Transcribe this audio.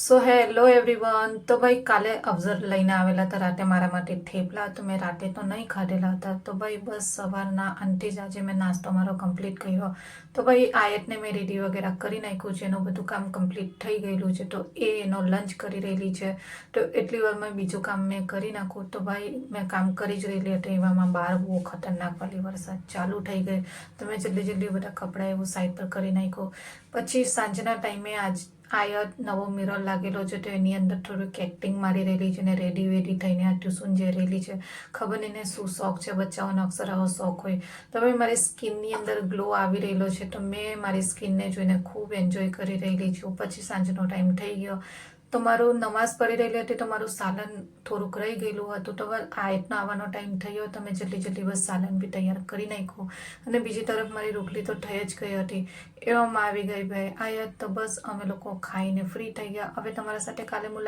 So hello everyone. તો ભાઈ કાલે અફઝર લઈને આવેલા હતા રાતે મારા માટે થેપલા. તો મેં રાતે તો નહીં ખાધેલા હતા. તો ભાઈ બસ સવારના અંતે જ આજે મેં નાસ્તો મારો કમ્પ્લીટ કર્યો. તો ભાઈ આયતને મેં રેડી વગેરે કરી નાખ્યું છે. એનું બધું કામ કમ્પ્લીટ થઈ ગયેલું છે. તો એ એનો લંચ કરી રહેલી છે. તો એટલી વારમાં બીજું કામ મેં કરી નાખું. તો ભાઈ મેં કામ કરી જ રહેલી હતી. એવામાં બહાર બહુ ખતરનાક વાળી વરસાદ ચાલુ થઈ ગઈ. તો મેં જલ્દી જલ્દી બધા કપડાં એવું સાઈડ પર કરી નાખ્યું. પછી સાંજના ટાઈમે આયત નવો મિરર લાગેલો છે. તો એની અંદર થોડુંક એક્ટિંગ મારી રહેલી છે ને રેડી વેડી થઈને આ ટ્યુશન જઈ રહેલી છે. ખબર નહીં એને શું શોખ છે, બચ્ચાઓનો અક્ષર આવો શોખ હોય. તો હવે મારી સ્કિનની અંદર ગ્લો આવી રહેલો છે. તો મેં મારી સ્કિનને જોઈને ખૂબ એન્જોય કરી રહેલી છું. પછી સાંજનો ટાઈમ થઈ ગયો તો મારું નમાઝ પડી રહેલી હતી. તો મારું સાલન થોડુંક રહી ગયેલું હતું. તો આયતનો આવવાનો ટાઈમ થયો તો મેં જલ્દી જલ્દી બસ સાલન બી તૈયાર કરી નાખ્યું. અને બીજી તરફ મારી રોટલી તો થઈ જ ગઈ હતી. એવામાં આવી ગઈ ભાઈ આયત. તો બસ અમે લોકો ખાઈને ફ્રી થઈ ગયા. હવે તમારા સાથે કાલે મુલાકાત